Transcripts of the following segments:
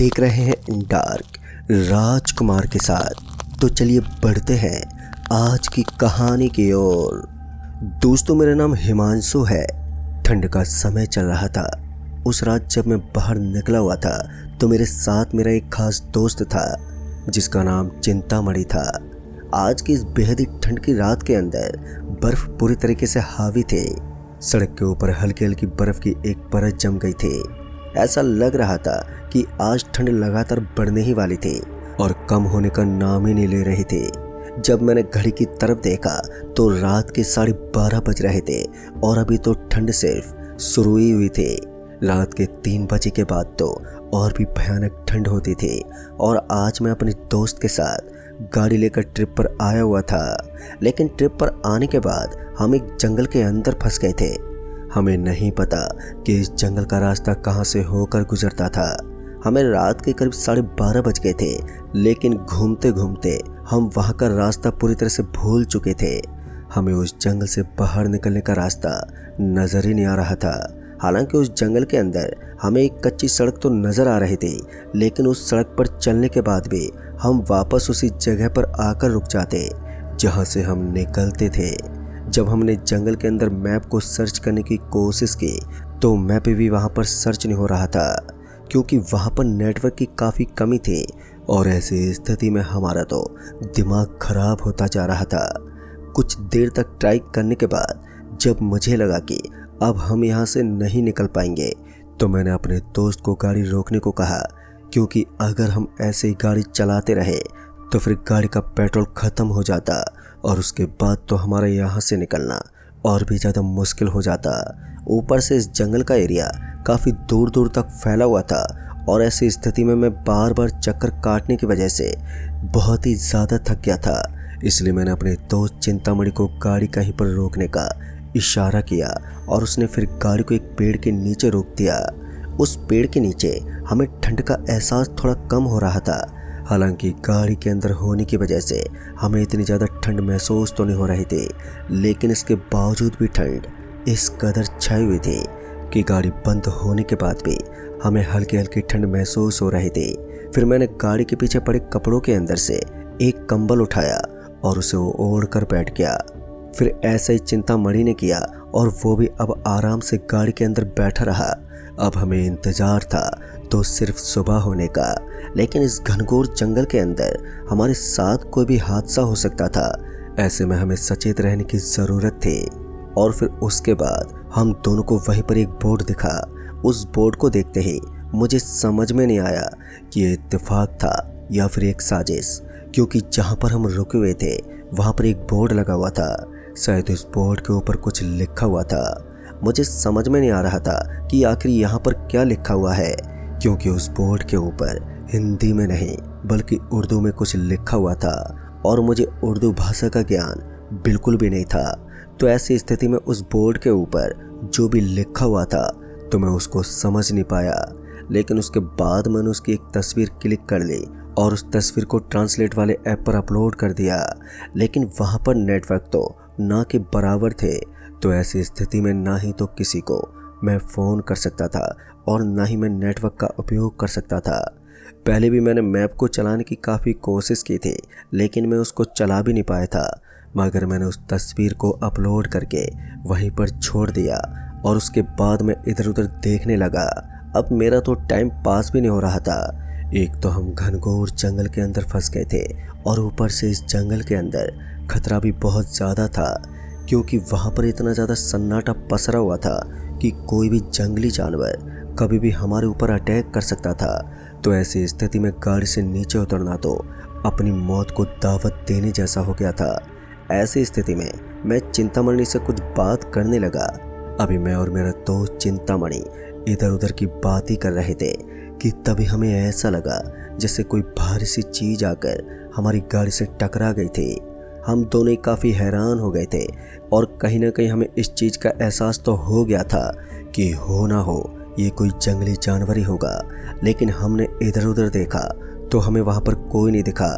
देख रहे हैं डार्क राजकुमार के साथ। तो चलिए बढ़ते हैं आज की कहानी की ओर। दोस्तों, मेरा नाम हिमांशु है। ठंड का समय चल रहा था। उस रात जब मैं बाहर निकला हुआ था तो मेरे साथ मेरा एक खास दोस्त था जिसका नाम चिंतामणि था। आज की इस बेहद ही ठंड की रात के अंदर बर्फ पूरी तरीके से हावी थे। सड़क के ऊपर हल्की हल्की बर्फ की एक परत जम गई थी। ऐसा लग रहा था कि आज ठंड लगातार बढ़ने ही वाली थी और कम होने का नाम ही नहीं ले रही थी। जब मैंने घड़ी की तरफ देखा तो रात के 12:30 बज रहे थे और अभी तो ठंड सिर्फ शुरू ही हुई थी। रात के 3 बजे के बाद तो और भी भयानक ठंड होती थी। और आज मैं अपने दोस्त के साथ गाड़ी लेकर ट्रिप पर आया हुआ था। लेकिन ट्रिप पर आने के बाद हम एक जंगल के अंदर फंस गए थे। हमें नहीं पता कि इस जंगल का रास्ता कहाँ से होकर गुजरता था। हमें रात के करीब 12:30 बज गए थे, लेकिन घूमते घूमते हम वहाँ का रास्ता पूरी तरह से भूल चुके थे। हमें उस जंगल से बाहर निकलने का रास्ता नज़र ही नहीं आ रहा था। हालांकि उस जंगल के अंदर हमें एक कच्ची सड़क तो नज़र आ रही थी, लेकिन उस सड़क पर चलने के बाद भी हम वापस उसी जगह पर आकर रुक जाते जहाँ से हम निकलते थे। जब हमने जंगल के अंदर मैप को सर्च करने की कोशिश की तो मैप भी वहाँ पर सर्च नहीं हो रहा था, क्योंकि वहाँ पर नेटवर्क की काफ़ी कमी थी। और ऐसी स्थिति में हमारा तो दिमाग खराब होता जा रहा था। कुछ देर तक ट्राई करने के बाद जब मुझे लगा कि अब हम यहाँ से नहीं निकल पाएंगे तो मैंने अपने दोस्त को गाड़ी रोकने को कहा, क्योंकि अगर हम ऐसे ही गाड़ी चलाते रहे तो फिर गाड़ी का पेट्रोल ख़त्म हो जाता और उसके बाद तो हमारा यहाँ से निकलना और भी ज़्यादा मुश्किल हो जाता। ऊपर से इस जंगल का एरिया काफ़ी दूर दूर तक फैला हुआ था और ऐसी स्थिति में मैं बार बार चक्कर काटने की वजह से बहुत ही ज़्यादा थक गया था। इसलिए मैंने अपने दोस्त चिंतामणि को गाड़ी कहीं पर रोकने का इशारा किया और उसने फिर गाड़ी को एक पेड़ के नीचे रोक दिया। उस पेड़ के नीचे हमें ठंड का एहसास थोड़ा कम हो रहा था। हालांकि गाड़ी के अंदर होने की वजह से हमें इतनी ज़्यादा ठंड महसूस तो नहीं हो रही थी, लेकिन इसके बावजूद भी ठंड इस कदर छाई हुई थी कि गाड़ी बंद होने के बाद भी हमें हल्की हल्की ठंड महसूस हो रही थी। फिर मैंने गाड़ी के पीछे पड़े कपड़ों के अंदर से एक कंबल उठाया और उसे ओढ़ कर बैठ गया। फिर ऐसा ही चिंतामणि ने किया और वो भी अब आराम से गाड़ी के अंदर बैठा रहा। अब हमें इंतज़ार था तो सिर्फ सुबह होने का, लेकिन इस घनघोर जंगल के अंदर हमारे साथ कोई भी हादसा हो सकता था। ऐसे में हमें सचेत रहने की ज़रूरत थी। और फिर उसके बाद हम दोनों को वहीं पर एक बोर्ड दिखा। उस बोर्ड को देखते ही मुझे समझ में नहीं आया कि ये इत्तेफाक था या फिर एक साजिश, क्योंकि जहाँ पर हम रुके हुए थे वहाँ पर एक बोर्ड लगा हुआ था। शायद इस बोर्ड के ऊपर कुछ लिखा हुआ था। मुझे समझ में नहीं आ रहा था कि आखिर यहाँ पर क्या लिखा हुआ है, क्योंकि उस बोर्ड के ऊपर हिंदी में नहीं बल्कि उर्दू में कुछ लिखा हुआ था और मुझे उर्दू भाषा का ज्ञान बिल्कुल भी नहीं था। तो ऐसी स्थिति में उस बोर्ड के ऊपर जो भी लिखा हुआ था तो मैं उसको समझ नहीं पाया। लेकिन उसके बाद मैंने उसकी एक तस्वीर क्लिक कर ली और उस तस्वीर को ट्रांसलेट वाले ऐप पर अपलोड कर दिया। लेकिन वहाँ पर नेटवर्क तो ना के बराबर थे। तो ऐसी स्थिति में ना ही तो किसी को मैं फ़ोन कर सकता था और ना ही मैं नेटवर्क का उपयोग कर सकता था। पहले भी मैंने मैप को चलाने की काफ़ी कोशिश की थी, लेकिन मैं उसको चला भी नहीं पाया था। मगर मैंने उस तस्वीर को अपलोड करके वहीं पर छोड़ दिया और उसके बाद मैं इधर उधर देखने लगा। अब मेरा तो टाइम पास भी नहीं हो रहा था। एक तो हम घनघोर जंगल के अंदर फंस गए थे और ऊपर से इस जंगल के अंदर खतरा भी बहुत ज़्यादा था, क्योंकि वहाँ पर इतना ज़्यादा सन्नाटा पसरा हुआ था कि कोई भी जंगली जानवर कभी भी हमारे ऊपर अटैक कर सकता था। तो ऐसी स्थिति में गाड़ी से नीचे उतरना तो अपनी मौत को दावत देने जैसा हो गया था। ऐसी स्थिति में मैं चिंतामणि से कुछ बात करने लगा। अभी मैं और मेरा दोस्त चिंतामणि इधर उधर की बात ही कर रहे थे कि तभी हमें ऐसा लगा जैसे कोई भारी सी चीज़ आकर हमारी गाड़ी से टकरा गई थी। हम दोनों काफ़ी हैरान हो गए थे और कहीं ना कहीं हमें इस चीज़ का एहसास तो हो गया था कि हो ना हो ये कोई जंगली जानवर ही होगा। लेकिन हमने इधर उधर देखा तो हमें वहाँ पर कोई नहीं दिखा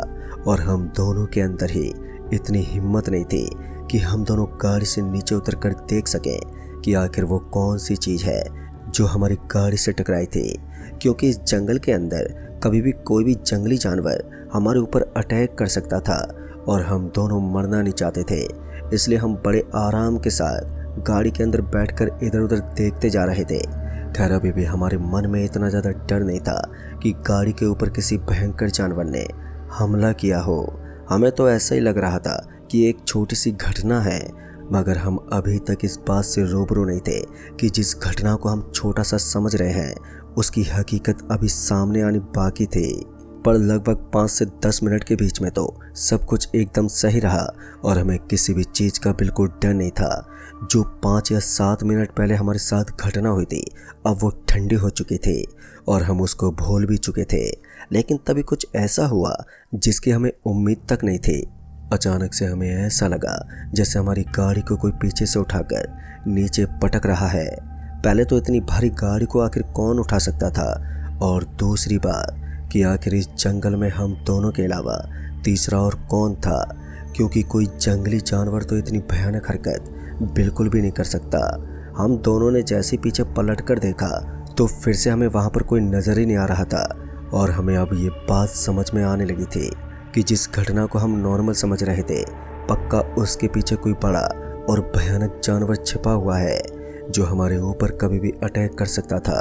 और हम दोनों के अंदर ही इतनी हिम्मत नहीं थी कि हम दोनों गाड़ी से नीचे उतर कर देख सकें कि आखिर वो कौन सी चीज़ है जो हमारी गाड़ी से टकराई थी, क्योंकि इस जंगल के अंदर कभी भी कोई भी जंगली जानवर हमारे ऊपर अटैक कर सकता था और हम दोनों मरना नहीं चाहते थे। इसलिए हम बड़े आराम के साथ गाड़ी के अंदर बैठकर इधर उधर देखते जा रहे थे। खैर अभी भी हमारे मन में इतना ज़्यादा डर नहीं था कि गाड़ी के ऊपर किसी भयंकर जानवर ने हमला किया हो। हमें तो ऐसा ही लग रहा था कि एक छोटी सी घटना है, मगर हम अभी तक इस बात से रूबरू नहीं थे कि जिस घटना को हम छोटा सा समझ रहे हैं उसकी हकीकत अभी सामने आनी बाकी थी। पर लगभग 5 से 10 मिनट के बीच में तो सब कुछ एकदम सही रहा और हमें किसी भी चीज़ का बिल्कुल डर नहीं था। जो 5 या 7 मिनट पहले हमारे साथ घटना हुई थी अब वो ठंडी हो चुकी थी और हम उसको भूल भी चुके थे। लेकिन तभी कुछ ऐसा हुआ जिसकी हमें उम्मीद तक नहीं थी। अचानक से हमें ऐसा लगा जैसे हमारी गाड़ी को कोई पीछे से उठाकर नीचे पटक रहा है। पहले तो इतनी भारी गाड़ी को आखिर कौन उठा सकता था, और दूसरी बात कि आखिर इस जंगल में हम दोनों के अलावा तीसरा और कौन था, क्योंकि कोई जंगली जानवर तो इतनी भयानक हरकत बिल्कुल भी नहीं कर सकता। हम दोनों ने जैसे पीछे पलट कर देखा तो फिर से हमें वहाँ पर कोई नज़र ही नहीं आ रहा था और हमें अब ये बात समझ में आने लगी थी कि जिस घटना को हम नॉर्मल समझ रहे थे पक्का उसके पीछे कोई बड़ा और भयानक जानवर छिपा हुआ है जो हमारे ऊपर कभी भी अटैक कर सकता था।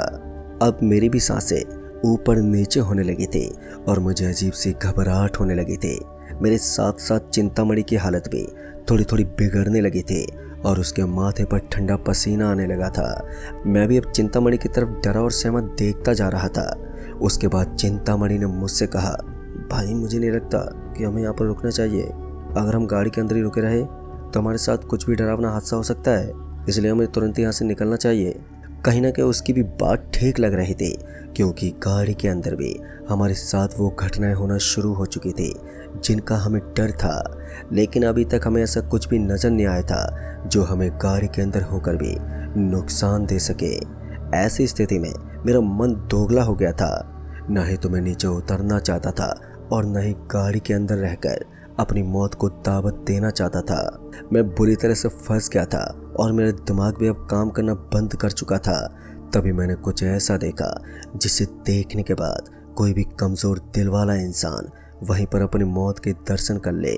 अब मेरी भी सांसें ऊपर नीचे होने लगी थी और मुझे अजीब सी घबराहट होने लगी थी। मेरे साथ साथ चिंतामणि की हालत भी थोड़ी थोड़ी बिगड़ने लगी थी और उसके माथे पर ठंडा पसीना आने लगा था। मैं भी अब चिंतामणि की तरफ डरा और सहमत देखता जा रहा था। उसके बाद चिंतामणि ने मुझसे कहा, भाई मुझे नहीं लगता कि हमें यहाँ पर रुकना चाहिए। अगर हम गाड़ी के अंदर ही रुके रहे तो हमारे साथ कुछ भी डरावना हादसा हो सकता है, इसलिए हमें तुरंत यहाँ से निकलना चाहिए। कहीं ना कहीं उसकी भी बात ठीक लग रही थी, क्योंकि गाड़ी के अंदर भी हमारे साथ वो घटनाएं होना शुरू हो चुकी थी जिनका हमें डर था। लेकिन अभी तक हमें ऐसा कुछ भी नज़र नहीं आया था जो हमें गाड़ी के अंदर होकर भी नुकसान दे सके। ऐसी स्थिति में मेरा मन दोगला हो गया था। न ही तो मैं नीचे उतरना चाहता था और न ही गाड़ी के अंदर रहकर अपनी मौत को दावत देना चाहता था। मैं बुरी तरह से फंस गया था और मेरा दिमाग भी अब काम करना बंद कर चुका था। तभी मैंने कुछ ऐसा देखा जिसे देखने के बाद कोई भी कमज़ोर दिल वाला इंसान वहीं पर अपनी मौत के दर्शन कर ले।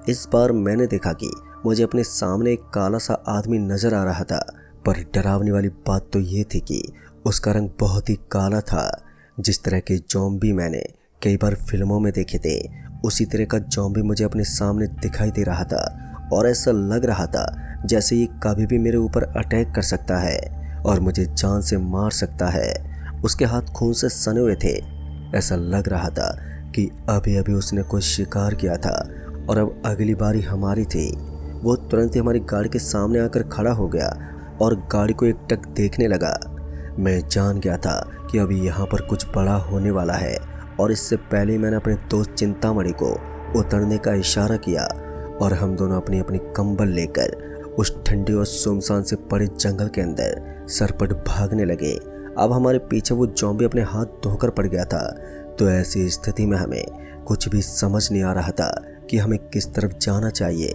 इस बार मैंने देखा कि मुझे अपने सामने एक काला सा आदमी नज़र आ रहा था, पर डरावनी वाली बात तो ये थी कि उसका रंग बहुत ही काला था। जिस तरह के ज़ॉम्बी मैंने कई बार फिल्मों में देखे थे उसी तरह का ज़ॉम्बी मुझे अपने सामने दिखाई दे रहा था और ऐसा लग रहा था जैसे ये कभी भी मेरे ऊपर अटैक कर सकता है और मुझे जान से मार सकता है। उसके हाथ खून से सने हुए थे। ऐसा लग रहा था कि अभी अभी उसने कोई शिकार किया था और अब अगली बारी हमारी थी। वो तुरंत ही हमारी गाड़ी के सामने आकर खड़ा हो गया और गाड़ी को एकटक देखने लगा। मैं जान गया था कि अभी यहाँ पर कुछ बड़ा होने वाला है और इससे पहले ही मैंने अपने दोस्त चिंतामणि को उतरने का इशारा किया और हम दोनों अपनी अपनी कंबल लेकर उस ठंडे और सुनसान से पड़े जंगल के अंदर सरपट भागने लगे। अब हमारे पीछे वो ज़ॉम्बी अपने हाथ धोकर पड़ गया था। तो ऐसी स्थिति में हमें कुछ भी समझ नहीं आ रहा था कि हमें किस तरफ जाना चाहिए।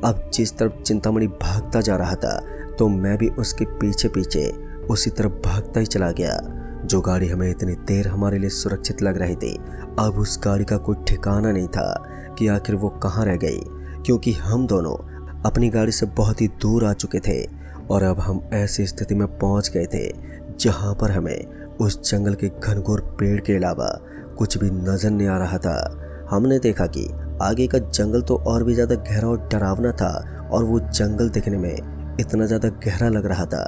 अब जिस तरफ चिंतामणि भागता जा रहा था तो मैं भी उसके पीछे पीछे उसी तरफ भागता ही चला गया। जो गाड़ी हमें इतनी देर हमारे लिए सुरक्षित लग रही थी अब उस गाड़ी का कोई ठिकाना नहीं था कि आखिर वो कहाँ रह गई, क्योंकि हम दोनों अपनी गाड़ी से बहुत ही दूर आ चुके थे और अब हम ऐसी स्थिति में पहुंच गए थे जहां पर हमें उस जंगल के घनघोर पेड़ के अलावा कुछ भी नजर नहीं आ रहा था। हमने देखा कि आगे का जंगल तो और भी ज़्यादा गहरा और डरावना था और वो जंगल देखने में इतना ज़्यादा गहरा लग रहा था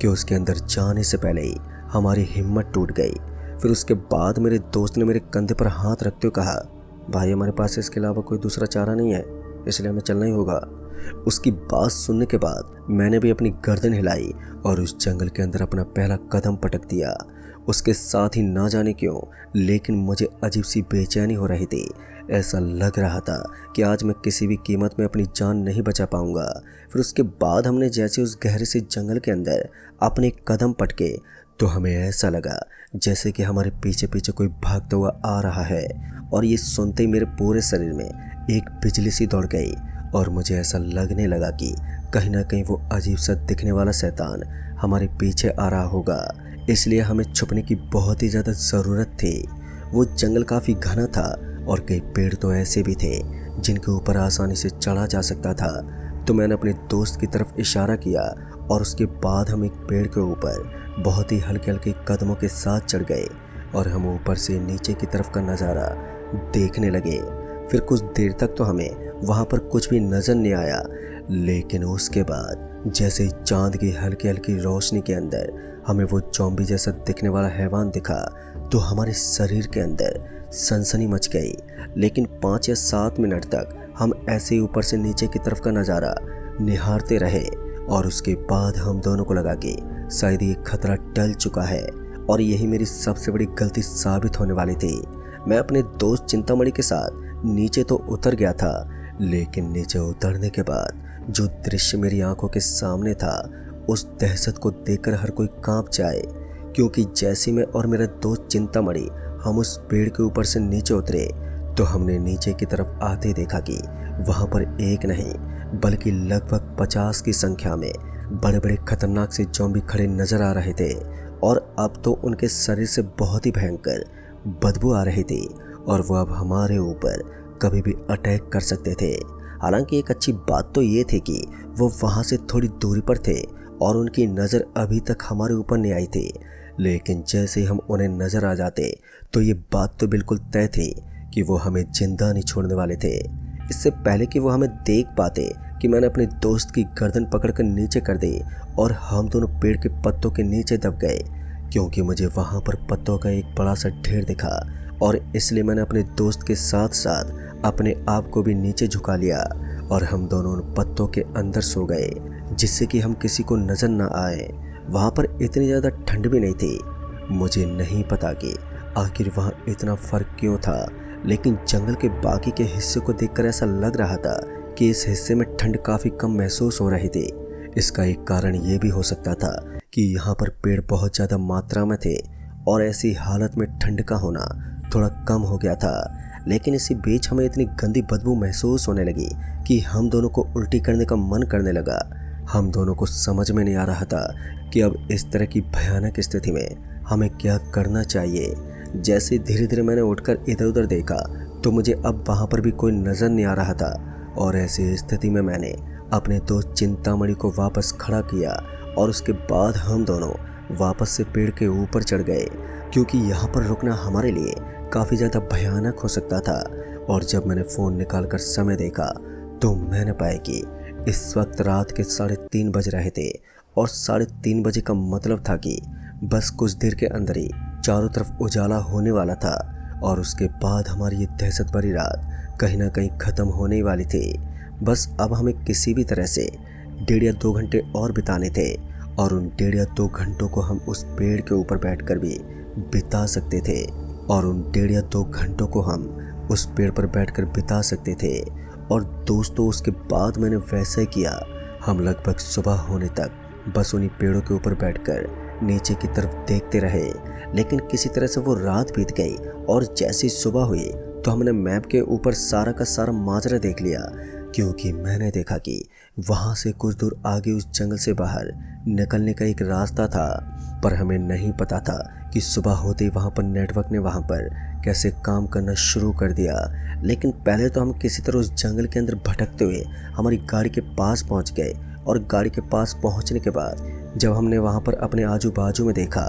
कि उसके अंदर जाने से पहले ही हमारी हिम्मत टूट गई। फिर उसके बाद मेरे दोस्त ने मेरे कंधे पर हाथ रखते हुए कहा, भाई हमारे पास इसके अलावा कोई दूसरा चारा नहीं है, इसलिए हमें चलना ही होगा। उसकी बात सुनने के बाद मैंने भी अपनी गर्दन हिलाई और उस जंगल के अंदर अपना पहला कदम पटक दिया। उसके साथ ही ना जाने क्यों लेकिन मुझे अजीब सी बेचैनी हो रही थी। ऐसा लग रहा था कि आज मैं किसी भी कीमत में अपनी जान नहीं बचा पाऊंगा। फिर उसके बाद हमने जैसे उस गहरे से जंगल के अंदर अपने कदम पटके तो हमें ऐसा लगा जैसे कि हमारे पीछे पीछे कोई भागता हुआ आ रहा है। और ये सुनते ही मेरे पूरे शरीर में एक बिजली सी दौड़ गई और मुझे ऐसा लगने लगा कि कहीं ना कहीं वो अजीब सा दिखने वाला शैतान हमारे पीछे आ रहा होगा, इसलिए हमें छुपने की बहुत ही ज़्यादा ज़रूरत थी। वो जंगल काफ़ी घना था और कई पेड़ तो ऐसे भी थे जिनके ऊपर आसानी से चढ़ा जा सकता था। तो मैंने अपने दोस्त की तरफ इशारा किया और उसके बाद हम एक पेड़ के ऊपर बहुत ही हल्के हल्के कदमों के साथ चढ़ गए और हम ऊपर से नीचे की तरफ का नज़ारा देखने लगे। फिर कुछ देर तक तो हमें वहाँ पर कुछ भी नज़र नहीं आया, लेकिन उसके बाद जैसे ही चांद की हल्की हल्की रोशनी के अंदर हमें वो ज़ॉम्बी जैसा दिखने वाला हैवान दिखा तो हमारे शरीर के अंदर सनसनी मच गई। लेकिन 5 या 7 मिनट तक हम ऐसे ही ऊपर से नीचे की तरफ का नज़ारा निहारते रहे और उसके बाद हम दोनों को लगा कि शायद ये खतरा टल चुका है और यही मेरी सबसे बड़ी गलती साबित होने वाली थी। मैं अपने दोस्त चिंतामणि के साथ नीचे तो उतर गया था, लेकिन नीचे उतरने के बाद जो दृश्य मेरी आंखों के सामने था उस दहशत को देखकर हर कोई कांप जाए। क्योंकि जैसे मैं और मेरा दोस्त चिंतामणि हम उस पेड़ के ऊपर से नीचे उतरे तो हमने नीचे की तरफ आते देखा कि वहाँ पर एक नहीं बल्कि लगभग 50 की संख्या में बड़े बड़े खतरनाक से ज़ॉम्बी खड़े नजर आ रहे थे और अब तो उनके शरीर से बहुत ही भयंकर बदबू आ रही थी और वो अब हमारे ऊपर कभी भी अटैक कर सकते थे। हालांकि एक अच्छी बात तो ये थी कि वो वहाँ से थोड़ी दूरी पर थे और उनकी नज़र अभी तक हमारे ऊपर नहीं आई थी, लेकिन जैसे ही हम उन्हें नज़र आ जाते तो ये बात तो बिल्कुल तय थी कि वो हमें जिंदा नहीं छोड़ने वाले थे। इससे पहले कि वो हमें देख पाते कि मैंने अपने दोस्त की गर्दन पकड़कर नीचे कर दी और हम दोनों पेड़ के पत्तों के नीचे दब गए, क्योंकि मुझे वहाँ पर पत्तों का एक बड़ा सा ढेर दिखा और इसलिए मैंने अपने दोस्त के साथ साथ अपने आप को भी नीचे झुका लिया और हम दोनों उन पत्तों के अंदर सो गए जिससे कि हम किसी को नजर न आए। वहाँ पर इतनी ज़्यादा ठंड भी नहीं थी। मुझे नहीं पता कि आखिर वहाँ इतना फ़र्क क्यों था, लेकिन जंगल के बाकी के हिस्से को देखकर ऐसा लग रहा था कि इस हिस्से में ठंड काफ़ी कम महसूस हो रही थी। इसका एक कारण ये भी हो सकता था कि यहाँ पर पेड़ बहुत ज़्यादा मात्रा में थे और ऐसी हालत में ठंड का होना थोड़ा कम हो गया था। लेकिन इसी बीच हमें इतनी गंदी बदबू महसूस होने लगी कि हम दोनों को उल्टी करने का मन करने लगा। हम दोनों को समझ में नहीं आ रहा था कि अब इस तरह की भयानक स्थिति में हमें क्या करना चाहिए। जैसे धीरे धीरे मैंने उठकर इधर उधर देखा तो मुझे अब वहाँ पर भी कोई नज़र नहीं आ रहा था और ऐसी स्थिति में मैंने अपने दोस्त चिंतामणि को वापस खड़ा किया और उसके बाद हम दोनों वापस से पेड़ के ऊपर चढ़ गए, क्योंकि यहाँ पर रुकना हमारे लिए काफ़ी ज़्यादा भयानक हो सकता था। और जब मैंने फ़ोन निकाल कर समय देखा तो मैंने पाया कि इस वक्त रात के 3:30 बज रहे थे और 3:30 बजे का मतलब था कि बस कुछ देर के अंदर ही चारों तरफ उजाला होने वाला था और उसके बाद हमारी ये दहशत भरी रात कहीं ना कहीं ख़त्म होने वाली थी। बस अब हमें किसी भी तरह से 1.5 या 2 घंटे और बिताने थे और उन 1.5 या 2 घंटों को हम उस पेड़ के ऊपर बैठकर भी बिता सकते थे और उन 1.5 या 2 घंटों को हम उस पेड़ पर बैठकर बिता सकते थे। और दोस्तों उसके बाद मैंने वैसा ही किया। हम लगभग सुबह होने तक बस उन्हीं पेड़ों के ऊपर बैठकर नीचे की तरफ देखते रहे, लेकिन किसी तरह से वो रात बीत गई और जैसी सुबह हुई तो हमने मैप के ऊपर सारा का सारा माजरा देख लिया, क्योंकि मैंने देखा कि वहाँ से कुछ दूर आगे उस जंगल से बाहर निकलने का एक रास्ता था। पर हमें नहीं पता था कि सुबह होते ही वहाँ पर नेटवर्क ने वहाँ पर कैसे काम करना शुरू कर दिया। लेकिन पहले तो हम किसी तरह उस जंगल के अंदर भटकते हुए हमारी गाड़ी के पास पहुँच गए और गाड़ी के पास पहुँचने के बाद जब हमने वहाँ पर अपने आजू बाजू में देखा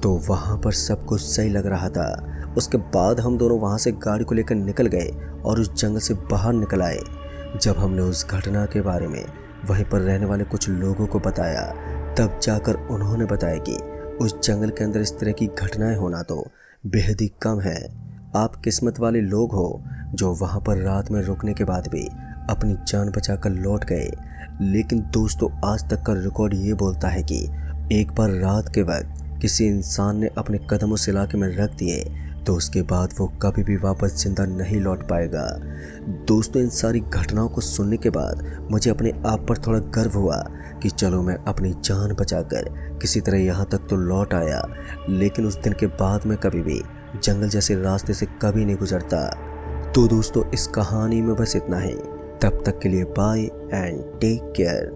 तो वहाँ पर सब कुछ सही लग रहा था। उसके बाद हम दोनों वहाँ से गाड़ी को लेकर निकल गए और उस जंगल से बाहर निकल आए। जब हमने उस घटना के बारे में वहीं पर रहने वाले कुछ लोगों को बताया तब जाकर उन्होंने बताया कि उस जंगल के अंदर इस तरह की घटनाएं होना तो बेहद ही कम है। आप किस्मत वाले लोग हो जो वहाँ पर रात में रुकने के बाद भी अपनी जान बचाकर लौट गए। लेकिन दोस्तों आज तक का रिकॉर्ड ये बोलता है कि एक बार रात के वक्त किसी इंसान ने अपने कदम उस इलाके में रख दिए तो उसके बाद वो कभी भी वापस जिंदा नहीं लौट पाएगा। दोस्तों इन सारी घटनाओं को सुनने के बाद मुझे अपने आप पर थोड़ा गर्व हुआ कि चलो मैं अपनी जान बचाकर किसी तरह यहाँ तक तो लौट आया। लेकिन उस दिन के बाद मैं कभी भी जंगल जैसे रास्ते से कभी नहीं गुजरता। तो दोस्तों इस कहानी में बस इतना ही। तब तक के लिए बाय एंड टेक केयर।